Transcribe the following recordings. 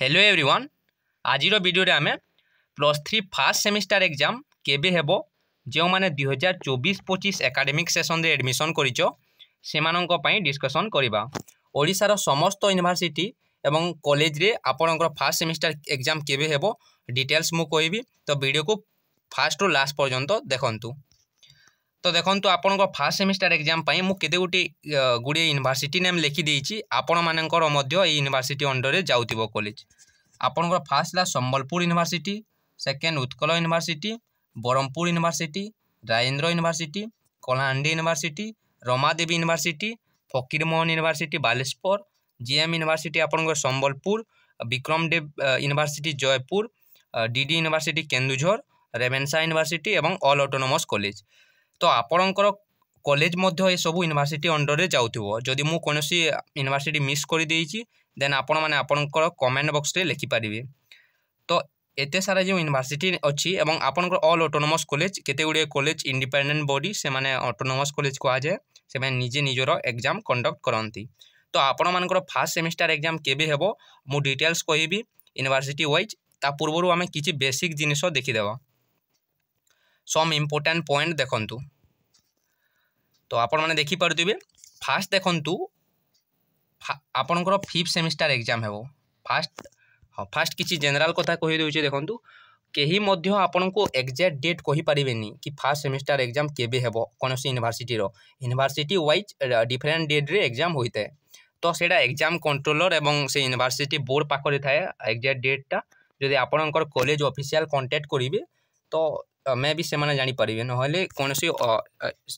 Hello everyone आज video रे आमे +3 फर्स्ट सेमिस्टर एग्जाम केबे हेबो जो माने 2024-25 एकेडमिक सेशन रे एडमिशन करिचो सेमानंक पई डिस्कशन करिबा। ओडिसा रो समस्त यूनिवर्सिटी एवं कॉलेज रे आपनकर फर्स्ट सेमिस्टर एग्जाम केबे हेबो डिटेल्स मु कहबी, तो वीडियो को फास्ट रो लास्ट पर्यंत देखंतु। तो देखंतु आपनकर फर्स्ट सेमिस्टर एग्जाम पई मु केते गुटी गुडी यूनिवर्सिटी नेम लिखि देइछि। आपण मानकर मध्य ए यूनिवर्सिटी अंडर रे जाउतिबो कॉलेज। आपनकर फर्स्ट ला Sambalpur university, second Utkal university, Berhampur university, Rajendra university, Kalahandi university, Ramadevi university, Fakirmohan university Baleswar, GM university आपनकर Sambalpur, Vikramdev university Jeypore, DD university Keonjhar, Ravenshaw university एवं ऑल ऑटोनोमस कॉलेज। तो आपणकर कॉलेज मध्य ए सब यूनिवर्सिटी अंडर रे जाउथिबो। जदि मु कोनोसी यूनिवर्सिटी मिस कर देइछि देन आपण माने आपणकर कमेंट बॉक्स रे लिखि पारिबे। तो एते सारा जो यूनिवर्सिटी अछि एवं आपणकर ऑल ऑटोनोमस कॉलेज केते गुडे कॉलेज इंडिपेंडेंट बॉडी से माने ऑटोनोमस कॉलेज को आजे से माने निजे निजरो एग्जाम कंडक्ट करंती। तो आपण मानकर फर्स्ट सेमिस्टर एग्जाम केबे हेबो मु डिटेल्स कहिबी यूनिवर्सिटी वाइज। ता पूर्वरु हमें किछि बेसिक जिनिस देखि देबा। सम इम्पोर्टेंट पॉइंट देखंतु। तो आपण माने देखि परदिबे फास्ट देखंतु आपनकर फिफ्थ सेमिस्टर एग्जाम हेबो। फास्ट किछि जनरल कथा कहि देउछि देखंतु। केही मध्य आपनको एग्जैक्ट डेट कहि परिबेनी कि फर्स्ट सेमिस्टर एग्जाम केबे हेबो कोनोसी यूनिवर्सिटी वाइज डिफरेंट डेट रे एग्जाम होइते। तो सेडा एग्जाम कंट्रोलर एवं से यूनिवर्सिटी बोर्ड पाखरे थाए एग्जैक्ट डेटटा। जदि आपनकर कॉलेज ऑफिशियल कांटेक्ट करिवे तो मे भी से जानी पारिबे, नहले कोनोसी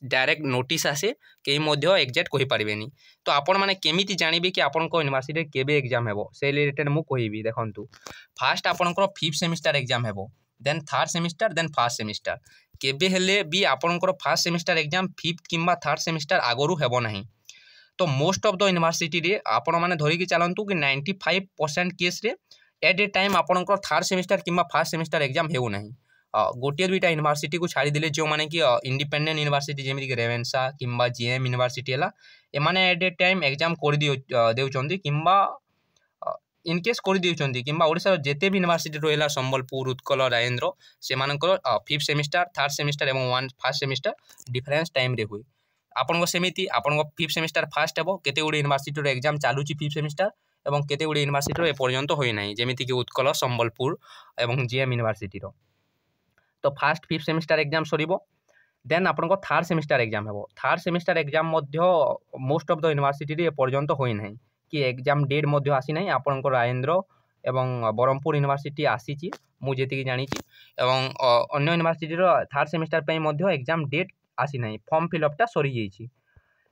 डायरेक्ट नोटिस आसे केही मध्य एग्जैक्ट कहि पारिबेनी। तो आपण माने केमिति जानिबे कि आपनको यूनिवर्सिटी केबे एग्जाम हेबो से रिलेटेड मु कहिबी देखंतु। फास्ट आपनकर फिफ्थ सेमिस्टर एग्जाम हेबो, then third semester, then first semester. केबे हेले भी आपनकर फर्स्ट सेमिस्टर एग्जाम फिफ्थ किंबा थर्ड सेमिस्टर आगरु हेबो नाही। तो मोस्ट ऑफ द यूनिवर्सिटी रे आपण माने धरि कि चलंतु कि 95% केस रे एट ए टाइम आपनकर थर्ड सेमिस्टर किंबा फर्स्ट सेमिस्टर एग्जाम हेउ नाही। गोटे दुईटा यूनिवर्सिटी को छाड़ी देले जो माने कि इंडिपेंडेंट यूनिवर्सिटी जेमि कि रेवेन्सा किंबा जीएम यूनिवर्सिटी हला एमाने एट ए टाइम एग्जाम कर देउचंदी किंबा इन केस कर देउचंदी किंबा ओडिसा जेते भी यूनिवर्सिटी रहला संबलपुर उत्कल राजेंद्र से मानकर फिफ्थ सेमिस्टर थर्ड सेमिस्टर एवं one first semester difference time रे हुई। आपनको सेमिति आपनको फिफ्थ सेमिस्टर फास्ट हेबो केते गुडी यूनिवर्सिटी रो एग्जाम चालुची फिफ्थ सेमिस्टर एवं केते गुडी यूनिवर्सिटी रो ए पर्यंत होई नाही जेमिति कि उत्कल संबलपुर एवं जीएम यूनिवर्सिटी रो। तो फास्ट फिफ्थ सेमिस्टर एग्जाम सरीबो, देन आपनको थर्ड सेमिस्टर एग्जाम हेबो। थर्ड सेमिस्टर एग्जाम मध्य मोस्ट ऑफ द यूनिवर्सिटी रे पर्यंत होई नाही कि एग्जाम डेट मध्य आसी नाही। आपनको राजेंद्र एवं ब्रह्मपुर यूनिवर्सिटी आसीची मु जेति कि जानिची एवं अन्य यूनिवर्सिटी रो थर्ड सेमिस्टर पई मध्य एग्जाम डेट आसी नाही, फॉर्म फिल अप ता सरी जेइची।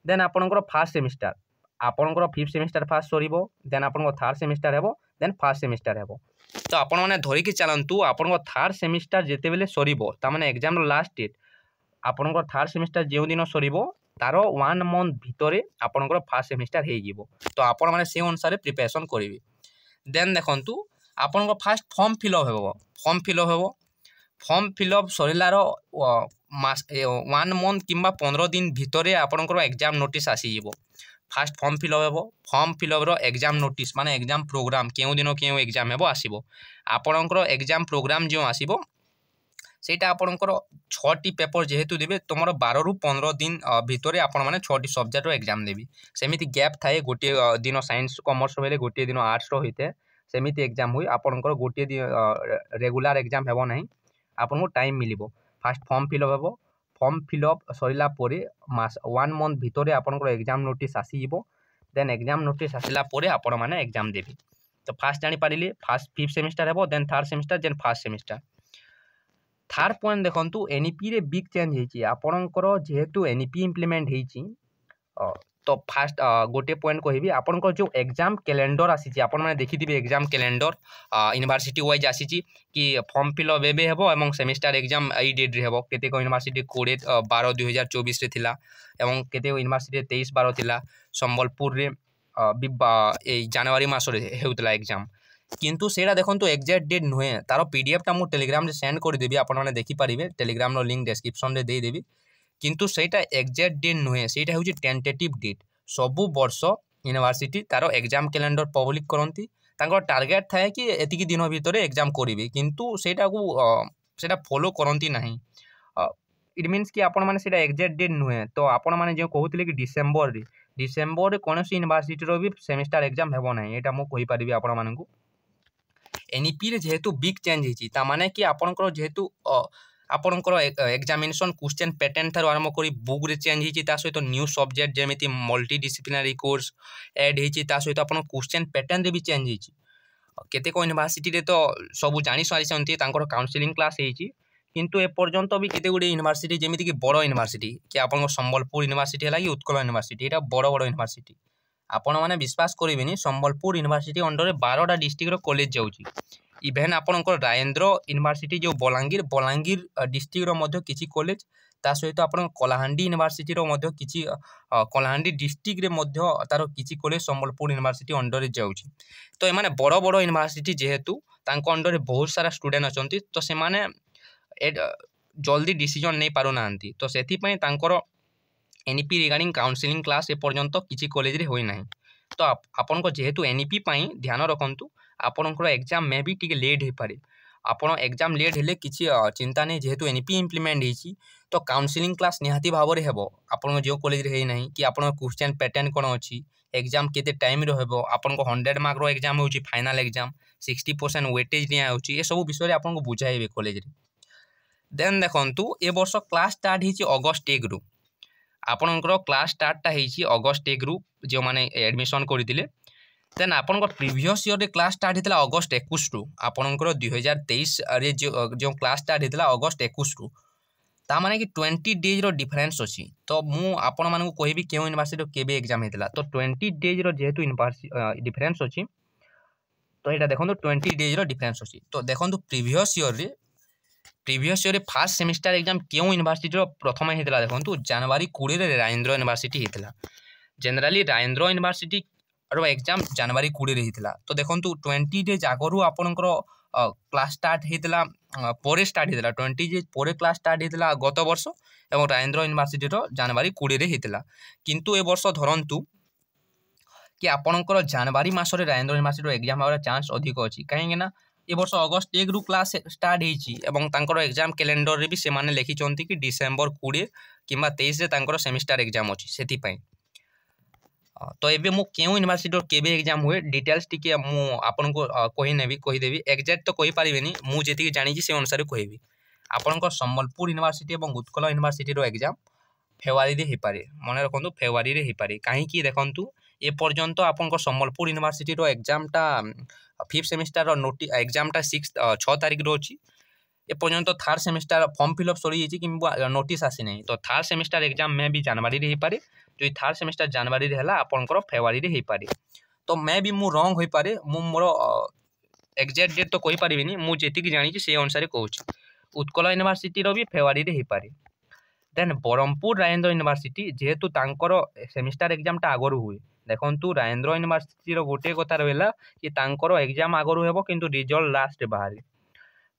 देन आपनको फर्स्ट सेमिस्टर आपनको फिफ्थ सेमिस्टर फास्ट सरीबो, देन आपनको थर्ड सेमिस्टर हेबो, देन फर्स्ट सेमिस्टर हेबो। तो आपण माने धरि कि चलंतु आपनको थर्ड सेमिस्टर जेते बेले सरीबो ता माने एग्जाम रो लास्ट डेट आपनको थर्ड सेमिस्टर जेउ दिन सरीबो तारो 1 मंथ भितरे आपनको फर्स्ट सेमिस्टर हे जिवो। तो आपण माने से अनुसार प्रिपरेशन करिवे। देन देखंतु आपनको फर्स्ट फॉर्म फिलअप हेबो। फॉर्म फिलअप सरिलार मास 1 मंथ किंबा 15 दिन भितरे आपनको एग्जाम नोटिस आसी जिवो। फास्ट फॉर्म फिलअप हेबो। फॉर्म फिलअप रो एग्जाम नोटिस माने एग्जाम प्रोग्राम केउ दिन केउ एग्जाम हेबो आसीबो। आपनकर एग्जाम प्रोग्राम जो आसीबो सेटा आपनकर 6टी पेपर जेहेतु देबे तमरो 12 रु 15 दिन भितरे आपण माने 6टी सब्जेक्ट रो एग्जाम देबी। सेमिति गैप थाए गोटे दिन साइंस कॉमर्स बेले गोटे दिन आर्ट्स रो होइते सेमिति एग्जाम हुई। आपनकर गोटे रेगुलर एग्जाम हेबो नाही, आपनको टाइम मिलिबो। फास्ट फॉर्म फिलअप हेबो। फॉर्म फिलअप सरिला परे मास 1 मंथ भितरे आपनको एग्जाम नोटिस आसी जिवो। देन एग्जाम नोटिस आसिला परे आपण माने एग्जाम देबी। तो फास्ट जानि पारिले फास्ट फिफ्थ सेमिस्टर हेबो, then third semester, then first semester. Third point देखंतु एनईपी रे बिग चेंज हेची। आपनकर जेहेतु एनईपी इंप्लीमेंट हेची तो फास्ट गोटे पॉइंट कहिबी आपनकर जो एग्जाम कैलेंडर आसीची आपण माने देखि दिबे एग्जाम कैलेंडर यूनिवर्सिटी वाइज आसीची कि फॉर्म फिलअप एबे हेबो एवं सेमिस्टर एग्जाम एई डेट रे हेबो। केते को यूनिवर्सिटी 20/12/2024 रे थिला एवं केते यूनिवर्सिटी 23/12 थिला। संबलपुर रे ए जनवरी मास रे हेउतला एग्जाम, किंतु सेडा देखंतु एग्जैक्ट डेट नुहे। तारो पीडीएफ टा मु टेलीग्राम रे सेंड कर देबी, आपण माने देखि पारिबे। टेलीग्राम रो लिंक डिस्क्रिप्शन रे दे देबी। किंतु सेटा एग्जैक्ट डेट नुहे, सेटा होची टेंटेटिव डेट। सबु वर्ष यूनिवर्सिटी तारो एग्जाम कैलेंडर पब्लिक करंती, ତାଙ୍କର ଟାର୍ଗେଟ୍ ଥାଏ କି ଏତିକି ଦିନ ଭିତରେ ଏକ୍ଜାମ୍ କରିବେ, କିନ୍ତୁ ସେଇଟା ଫଲୋ କରନ୍ତି ନାହିଁ। ଇଟ୍ ମିନ୍ସ କି ଆପଣମାନେ ସେଇଟା ଏକ୍ଜାକ୍ଟ ଡେଟ୍ ନୁହେଁ। ତ ଆପଣମାନେ ଯେଉଁ କହୁଥିଲେ କି ଡିସେମ୍ବରରେ କୌଣସି ୟୁନିଭର୍ସିଟିର ବି ସେମିଷ୍ଟାର ଏକ୍ଜାମ୍ ହେବ ନାହିଁ, ଏଇଟା ମୁଁ କହିପାରିବି ଆପଣମାନଙ୍କୁ। ଏନ୍ଇପିରେ ଯେହେତୁ ବିଗ୍ ଚେଞ୍ଜ ହେଇଛି, ତାମାନେ କି ଆପଣଙ୍କର ଯେହେତୁ ଆପଣଙ୍କର ଏକ୍ଜାମିନେସନ୍ କ୍ୱେଶ୍ଚନ୍ ପ୍ୟାଟର୍ନ ଠାରୁ ଆରମ୍ଭ କରି ବୁକ୍ରେ ଚେଞ୍ଜ ହେଇଛି, ତା ସହିତ ନ୍ୟୁ ସବଜେକ୍ଟ ଯେମିତି ମଲ୍ଟି ଡିସିପ୍ଲିନାରୀ କୋର୍ସ ଆଡ୍ ହେଇଛି, ତା ସହିତ ଆପଣଙ୍କ କ୍ୱେଶ୍ଚନ୍ ପ୍ୟାଟର୍ନରେ ବି ଚେଞ୍ଜ ହେଇଛି। କେତେକ ୟୁନିଭର୍ସିଟିରେ ତ ସବୁ ଜାଣି ସାରିଛନ୍ତି, ତାଙ୍କର କାଉନସିଲିଂ କ୍ଲାସ୍ ହେଇଛି, କିନ୍ତୁ ଏପର୍ଯ୍ୟନ୍ତ ବି କେତେ ଗୁଡ଼ିଏ ୟୁନିଭର୍ସିଟି ଯେମିତିକି ବଡ଼ ୟୁନିଭର୍ସିଟି କି ଆପଣଙ୍କ ସମ୍ବଲପୁର ୟୁନିଭର୍ସିଟି ହେଲା କି ଉତ୍କଳ ୟୁନିଭର୍ସିଟି, ଏଇଟା ବଡ଼ ବଡ଼ ୟୁନିଭର୍ସିଟି। ଆପଣମାନେ ବିଶ୍ୱାସ କରିବେନି, ସମ୍ବଲପୁର ୟୁନିଭର୍ସିଟି ଅଣ୍ଡରରେ 12ଟା ଡିଷ୍ଟ୍ରିକ୍ଟର କଲେଜ ଯାଉଛି। ଇଭେନ୍ ଆପଣଙ୍କର ରାଜେନ୍ଦ୍ର ୟୁନିଭର୍ସିଟି ଯେଉଁ ବଲାଙ୍ଗୀର ଡିଷ୍ଟ୍ରିକ୍ଟର ମଧ୍ୟ କିଛି କଲେଜ, ତା ସହିତ ଆପଣଙ୍କ କଳାହାଣ୍ଡି ୟୁନିଭର୍ସିଟିର ମଧ୍ୟ କିଛି କଳାହାଣ୍ଡି ଡିଷ୍ଟ୍ରିକ୍ଟରେ ମଧ୍ୟ ତାର କିଛି କଲେଜ ସମ୍ବଲପୁର ୟୁନିଭର୍ସିଟି ଅଣ୍ଡରରେ ଯାଉଛି। ତ ଏମାନେ ବଡ଼ ବଡ଼ ୟୁନିଭର୍ସିଟି ଯେହେତୁ ତାଙ୍କ ଅଣ୍ଡରରେ ବହୁତ ସାରା ଷ୍ଟୁଡେଣ୍ଟ ଅଛନ୍ତି, ତ ସେମାନେ ଜଲ୍ଦି ଡିସିଜନ୍ ନେଇପାରୁନାହାନ୍ତି। ତ ସେଥିପାଇଁ ତାଙ୍କର ଏନ୍ଇପି ରିଗାର୍ଡିଂ କାଉନସିଲିଂ କ୍ଲାସ୍ ଏପର୍ଯ୍ୟନ୍ତ କିଛି କଲେଜରେ ହୋଇନାହିଁ। ତ ଆପଣଙ୍କ ଯେହେତୁ ଏନ୍ଇପି ପାଇଁ ଧ୍ୟାନ ରଖନ୍ତୁ, ଆପଣଙ୍କର ଏକ୍ଜାମ୍ ମେ ବି ଟିକେ ଲେଟ୍ ହେଇପାରେ। ଆପଣ ଏକ୍ଜାମ୍ ଲେଟ୍ ହେଲେ କିଛି ଚିନ୍ତା ନାହିଁ, ଯେହେତୁ ଏନ୍ଇପି ଇମ୍ପ୍ଲିମେଣ୍ଟ ହେଇଛି ତ କାଉନସିଲିଂ କ୍ଲାସ୍ ନିହାତି ଭାବରେ ହେବ। ଆପଣଙ୍କ ଯେଉଁ କଲେଜରେ ହେଇନାହିଁ କି ଆପଣଙ୍କ କ୍ୱେଶ୍ଚନ୍ ପ୍ୟାଟର୍ନ କ'ଣ ଅଛି, ଏକ୍ଜାମ୍ କେତେ ଟାଇମ୍ରେ ହେବ, ଆପଣଙ୍କ 100 ମାର୍କର ଏକ୍ଜାମ୍ ହେଉଛି ଫାଇନାଲ୍ ଏକ୍ଜାମ୍, 60% ୱେଟେଜ୍ ନିଆଯାଉଛି, ଏସବୁ ବିଷୟରେ ଆପଣଙ୍କୁ ବୁଝାଇବେ କଲେଜରେ। ଦେନ୍ ଦେଖନ୍ତୁ, ଏ ବର୍ଷ କ୍ଲାସ୍ ଷ୍ଟାର୍ଟ ହେଇଛି ଅଗଷ୍ଟ 1ରୁ। ଆପଣଙ୍କର କ୍ଲାସ୍ ଷ୍ଟାର୍ଟଟା ହେଇଛି ଅଗଷ୍ଟ 1ରୁ, ଯେଉଁମାନେ ଆଡ଼ମିସନ୍ କରିଥିଲେ। ଦେନ୍ ଆପଣଙ୍କର ପ୍ରିଭିୟସ୍ ଇୟର୍ରେ କ୍ଲାସ୍ ଷ୍ଟାର୍ଟ ହେଇଥିଲା ଅଗଷ୍ଟ 21ରୁ। ଆପଣଙ୍କର 2023ରେ ଯେଉଁ କ୍ଲାସ୍ ଷ୍ଟାର୍ଟ ହେଇଥିଲା ଅଗଷ୍ଟ 21ରୁ, ତାମାନେ କି 20 ଡେଜ୍ର ଡିଫରେନ୍ସ ଅଛି। ତ ମୁଁ ଆପଣମାନଙ୍କୁ କହିବି କେଉଁ ୟୁନିଭର୍ସିଟିର କେବେ ଏକ୍ଜାମ୍ ହେଇଥିଲା। ତ 20 ଡେଜ୍ର ଯେହେତୁ ଡିଫରେନ୍ସ ଅଛି, ତ ଏଇଟା ଦେଖନ୍ତୁ 20 ଡେଜ୍ର ଡିଫରେନ୍ସ ଅଛି। ତ ଦେଖନ୍ତୁ ପ୍ରିଭିୟସ୍ ଇୟର୍ରେ ଫାର୍ଷ୍ଟ ସେମିଷ୍ଟାର ଏକ୍ଜାମ୍ କେଉଁ ୟୁନିଭର୍ସିଟିର ପ୍ରଥମେ ହେଇଥିଲା ଦେଖନ୍ତୁ, ଜାନୁଆରୀ 20ରେ ରାଜେନ୍ଦ୍ର ୟୁନିଭର୍ସିଟି ହେଇଥିଲା। ଜେନେରାଲି ରାଜେନ୍ଦ୍ର ୟୁନିଭର୍ସିଟିର ଏକ୍ଜାମ୍ ଜାନୁଆରୀ 20ରେ ହେଇଥିଲା। ତ ଦେଖନ୍ତୁ 20 ଡେଜ୍ ଆଗରୁ ଆପଣଙ୍କର କ୍ଲାସ୍ ଷ୍ଟାର୍ଟ ହେଇଥିଲା, ପରେ ଷ୍ଟାର୍ଟ ହେଇଥିଲା 20 ଡେଜ୍ ପରେ କ୍ଲାସ୍ ଷ୍ଟାର୍ଟ ହେଇଥିଲା ଗତ ବର୍ଷ, ଏବଂ ରାଜେନ୍ଦ୍ର ୟୁନିଭର୍ସିଟିର ଜାନୁଆରୀ 20ରେ ହେଇଥିଲା। କିନ୍ତୁ ଏ ବର୍ଷ ଧରନ୍ତୁ କି ଆପଣଙ୍କର ଜାନୁଆରୀ ମାସରେ ରାଜେନ୍ଦ୍ର ୟୁନିଭର୍ସିଟିର ଏକ୍ଜାମ୍ ହେବାର ଚାନ୍ସ ଅଧିକ ଅଛି, କାହିଁକିନା ଏ ବର୍ଷ ଅଗଷ୍ଟ 1ରୁ କ୍ଲାସ୍ ଷ୍ଟାର୍ଟ ହେଇଛି ଏବଂ ତାଙ୍କର ଏକ୍ଜାମ୍ କ୍ୟାଲେଣ୍ଡରରେ ବି ସେମାନେ ଲେଖିଛନ୍ତି କି ଡିସେମ୍ବର 20 କିମ୍ବା 23ରେ ତାଙ୍କର ସେମିଷ୍ଟାର ଏକ୍ଜାମ୍ ଅଛି। ସେଥିପାଇଁ ତ ଏବେ ମୁଁ କେଉଁ ୟୁନିଭର୍ସିଟିର କେବେ ଏକ୍ଜାମ୍ ହୁଏ ଡିଟେଲ୍ସ ଟିକେ ମୁଁ ଆପଣଙ୍କୁ କହିଦେବି। ଏକ୍ଜାକ୍ଟ ତ କହିପାରିବିନି, ମୁଁ ଯେତିକି ଜାଣିଛି ସେ ଅନୁସାରେ କହିବି। ଆପଣଙ୍କ ସମ୍ବଲପୁର ୟୁନିଭର୍ସିଟି ଏବଂ ଉତ୍କଳ ୟୁନିଭର୍ସିଟିର ଏକ୍ଜାମ୍ ଫେବୃଆରୀରେ ହେଇପାରେ। ମନେ ରଖନ୍ତୁ, ଫେବୃଆରୀରେ ହେଇପାରେ। କାହିଁକି ଦେଖନ୍ତୁ, ଏପର୍ଯ୍ୟନ୍ତ ଆପଣଙ୍କ ସମ୍ବଲପୁର ୟୁନିଭର୍ସିଟିର ଏକ୍ଜାମ୍ଟା 5th ସେମିଷ୍ଟାରର ଏକ୍ଜାମ୍ଟା 6 ତାରିଖରୁ ଅଛି। ଏପର୍ଯ୍ୟନ୍ତ ଥାର୍ଡ଼ ସେମିଷ୍ଟାର ଫର୍ମ ଫିଲ୍ଅପ୍ ସରିଯାଇଛି କିମ୍ବା ନୋଟିସ୍ ଆସିନାହିଁ। ତ ଥାର୍ଡ଼ ସେମିଷ୍ଟାର ଏକ୍ଜାମ୍ ମେ ବି ଜାନୁଆରୀରେ ହେଇପାରେ। ଯଦି ଥାର୍ଡ଼ ସେମିଷ୍ଟାର ଜାନୁଆରୀରେ ହେଲା, ଆପଣଙ୍କର ଫେବୃଆରୀରେ ହେଇପାରେ। ତ ମେ ବି ମୁଁ ରଙ୍ଗ ହୋଇପାରେ, ମୁଁ ମୋର ଏକ୍ଜାକ୍ଟ ଡେଟ୍ ତ କହିପାରିବିନି, ମୁଁ ଯେତିକି ଜାଣିଛି ସେଇ ଅନୁସାରେ କହୁଛି। ଉତ୍କଳ ୟୁନିଭର୍ସିଟିର ବି ଫେବୃଆରୀରେ ହେଇପାରେ। ଦେନ୍ ବ୍ରହ୍ମପୁର ରାଜେନ୍ଦ୍ର ୟୁନିଭର୍ସିଟି, ଯେହେତୁ ତାଙ୍କର ସେମିଷ୍ଟାର ଏକ୍ଜାମ୍ଟା ଆଗରୁ ହୁଏ। ଦେଖନ୍ତୁ, ରାଜେନ୍ଦ୍ର ୟୁନିଭର୍ସିଟିର ଗୋଟିଏ କଥା ରହିଲା କି ତାଙ୍କର ଏକ୍ଜାମ୍ ଆଗରୁ ହେବ କିନ୍ତୁ ରିଜଲ୍ଟ ଲାଷ୍ଟରେ ବାହାରେ।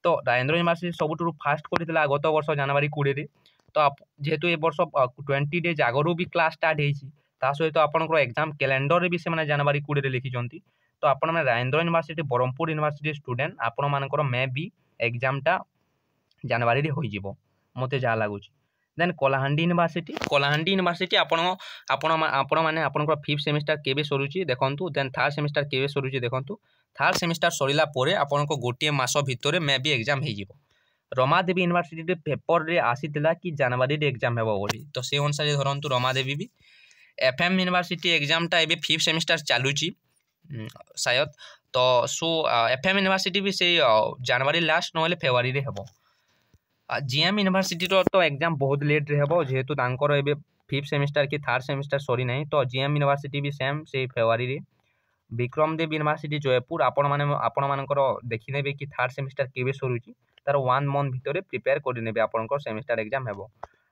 ତ ରାଜେନ୍ଦ୍ର ୟୁନିଭର୍ସିଟି ସବୁଠାରୁ ଫାଷ୍ଟ କରିଥିଲା ଗତ ବର୍ଷ ଜାନୁଆରୀ 20ରେ। ତ ଯେହେତୁ ଏ ବର୍ଷ 20 ଡେଜ୍ ଆଗରୁ ବି କ୍ଲାସ୍ ଷ୍ଟାର୍ଟ ହେଇଛି, ତା ସହିତ ଆପଣଙ୍କର ଏକ୍ଜାମ୍ କ୍ୟାଲେଣ୍ଡରରେ ବି ସେମାନେ ଜାନୁଆରୀ 20ରେ ଲେଖିଛନ୍ତି। ତ ଆପଣମାନେ Rajendra university Brahmapur university student, ଆପଣମାନଙ୍କର ମେ ବି ଏକ୍ଜାମ୍ଟା ଜାନୁଆରୀରେ ହୋଇଯିବ, ମୋତେ ଯାହା ଲାଗୁଛି। ଦେନ୍ କଳାହାଣ୍ଡି ୟୁନିଭର୍ସିଟି ଆପଣମାନେ ଆପଣଙ୍କର 5th ସେମିଷ୍ଟାର କେବେ ସରୁଛି ଦେଖନ୍ତୁ। ଦେନ୍ ଥାର୍ଡ଼ ସେମିଷ୍ଟାର କେବେ ସରୁଛି ଦେଖନ୍ତୁ। ଥାର୍ଡ଼ ସେମିଷ୍ଟାର ସରିଲା ପରେ ଆପଣଙ୍କ ଗୋଟିଏ ମାସ ଭିତରେ ମେ ବି ଏକ୍ଜାମ୍ ହେଇଯିବ। ରମାଦେବୀ ୟୁନିଭର୍ସିଟିରେ ପେପରରେ ଆସିଥିଲା କି ଜାନୁଆରୀରେ ଏକ୍ଜାମ୍ ହେବ ବୋଲି, ତ ସେ ଅନୁସାରେ ଧରନ୍ତୁ ରମାଦେବୀ ବି। FM ୟୁନିଭର୍ସିଟି ଏକ୍ଜାମ୍ଟା ଏବେ 5th ସେମିଷ୍ଟାର ଚାଲୁଛି ସାୟଦ। ତ FM ୟୁନିଭର୍ସିଟି ବି ସେଇ ଜାନୁଆରୀ ଲାଷ୍ଟ ନହେଲେ ଫେବୃଆରୀରେ ହେବ। GM ୟୁନିଭର୍ସିଟିର ତ ଏକ୍ଜାମ୍ ବହୁତ ଲେଟ୍ରେ ହେବ, ଯେହେତୁ ତାଙ୍କର ଏବେ 5th ସେମିଷ୍ଟାର କି ଥାର୍ଡ଼ ସେମିଷ୍ଟାର ସରିନାହିଁ। ତ GM ୟୁନିଭର୍ସିଟି ବି ସେମ୍, ସେଇ ଫେବୃଆରୀରେ। ବିକ୍ରମଦେବ ୟୁନିଭର୍ସିଟି ଜୟପୁର, ଆପଣମାନଙ୍କର ଦେଖିନେବେ କି ଥାର୍ଡ଼ ସେମିଷ୍ଟାର କେବେ ସରୁଛି, ତାର 1 ମନ୍ଥ ଭିତରେ ପ୍ରିପେୟାର କରିନେବେ, ଆପଣଙ୍କର ସେମିଷ୍ଟାର ଏକ୍ଜାମ୍ ହେବ।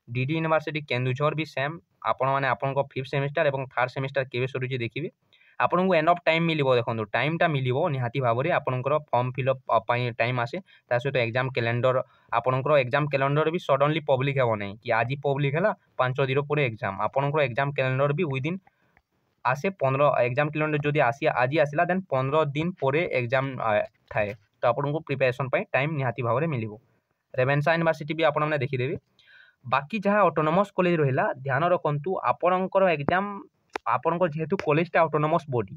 DD ୟୁନିଭର୍ସିଟି କେନ୍ଦୁଝର ବି ସେମ୍, ଆପଣମାନେ ଆପଣଙ୍କ 5th ସେମିଷ୍ଟାର ଏବଂ ଥାର୍ଡ଼ ସେମିଷ୍ଟାର କେବେ ସରୁଛି ଦେଖିବେ। ଆପଣଙ୍କୁ ଏନଫ୍ ଟାଇମ୍ ମିଳିବ, ଦେଖନ୍ତୁ ଟାଇମ୍ଟା ମିଳିବ ନିହାତି ଭାବରେ। ଆପଣଙ୍କର ଫର୍ମ ଫିଲ୍ଅପ୍ ପାଇଁ ଟାଇମ୍ ଆସେ, ତା ସହିତ ଏକ୍ଜାମ୍ କ୍ୟାଲେଣ୍ଡର, ଆପଣଙ୍କର ଏକ୍ଜାମ୍ କ୍ୟାଲେଣ୍ଡର ବି ସଡନ୍ଲି ପବ୍ଲିକ୍ ହେବ ନାହିଁ କି ଆଜି ପବ୍ଲିକ୍ ହେଲା 5 ଦିନ ପରେ ଏକ୍ଜାମ୍। ଆପଣଙ୍କର ଏକ୍ଜାମ୍ କ୍ୟାଲେଣ୍ଡର ବି ୱିଦିନ୍ आसे 15 एग्जाम कैलेंडर जदि आसी आज आसला देन 15 दिन पर एग्जाम थाए तो आपको प्रिपरेशन टाइम निहाती भाव में मिल रेवेन्सा यूनिवर्सिटी भी आपने देखीदेवी बाकी जहाँ ऑटोनोमस कॉलेज रहा ध्यान रखु आपणकर एग्जाम आपणकर जेहेतु कॉलेजटा ऑटोनोमस बॉडी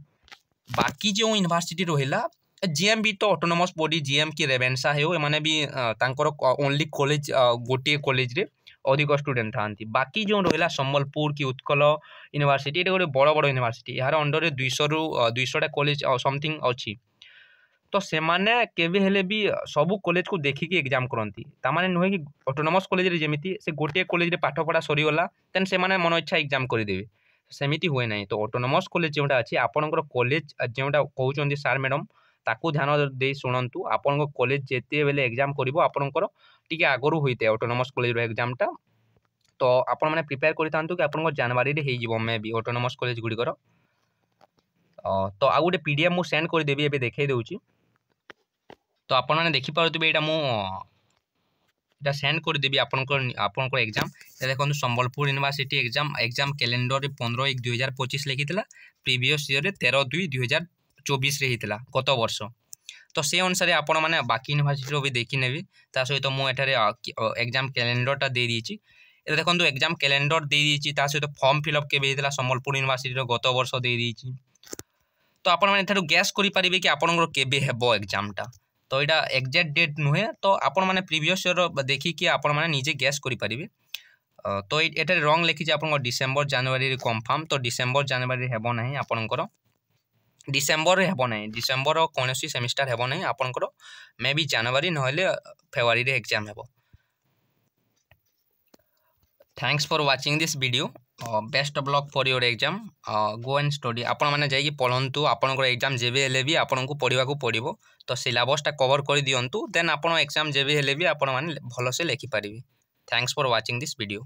बाकी जो यूनिवर्सिटी रहा जीएम भी तो ऑटोनोमस बॉडी जीएम की रेवेन्सा हो एमाने भी ओनली कॉलेज गोटे कॉलेज रे अधिक स्टूडेंट था बाकी जो रहा संबलपुर की उत्कल यूनिवर्सिटी ये गोटे बड़ बड़ यूनिवर्सिटी यार अंडर 200 रू 200टा कॉलेज समथिंग अच्छी तो से माने केबे हेले भी सबू कॉलेज को देखिकी एग्जाम करती तामाने नुहे कि ऑटोनोमस कॉलेज रे जेमिति से गोटे कॉलेज रे पाठ पढ़ा सरीगला देन से माने मन इच्छा एग्जाम करदेवे सेमिति हुए ना तो ऑटोनोमस कॉलेज जोटा अच्छी आपणकर कॉलेज जोटा कहते सार मैडम ताकू ध्यान दे शुणु आपण कॉलेज जिते बेले एग्जाम करिवो आपणकर टिके आगरू होइते ऑटोनोमस कॉलेज रो एग्जामटा तो आपण माने प्रिपेयर करि थांतु कि आपणकर जनवरी रे हेइ जिवो मे भी ऑटोनोमस कॉलेज गुडी कर तो आ गोटे पीडीएफ मु सेंड कर देबी एबे देखाई देउची तो आपण माने देखि पारुथिबे एटा मु एटा सेंड कर देबी आपणकर एग्जाम देखंतु संबलपुर यूनिवर्सिटी एग्जाम कैलेंडर 15/1/2025 लिखितला प्रीवियस ईयर रे 13/2/2024 रे हितला गत वर्ष तो से अनुसार आपण माने बाकी यूनिवर्सिटी भी देखि नेबी ता सहित मु एठारे एग्जाम कैलेंडरटा दे दीची ए देखंतु एग्जाम कैलेंडर दे दीची ता सहित फॉर्म फिलअप केबे हितला संबलपुर यूनिवर्सिटी रो गत वर्ष दे दीची तो आपण माने एठारु गैस करि परिबे कि आपणकर केबे हेबो एग्जामटा तो यहाँ एक्जाक्ट डेट नुहे तो आपण मैंने प्रीवियस ईयर देखिकी आपण मैंने निजे गैस करें तो ये रंग लिखी आप डिसेम्बर जनवरी कन्फर्म तो डिसेम्बर जनवरी हेब ना आपणकर डिसेम्बर हेब ना डिसेम्बर कौन सेमिस्टर हेब ना आपणकर मे बी जनवरी ना फेब्रुआरी एग्जाम हेब thanks for watching this video best of luck for your exam go and study आपण मैंने जाइए पढ़ंतु आपणकर एग्जाम जेबे हेले भी आपको पढ़ा पड़ो तो सिलेबसटा कवर कर दिंतु देन आप एग्जाम जेबे हेले भी आपण मैंने भलसे लिखिपारे thanks for watching this video.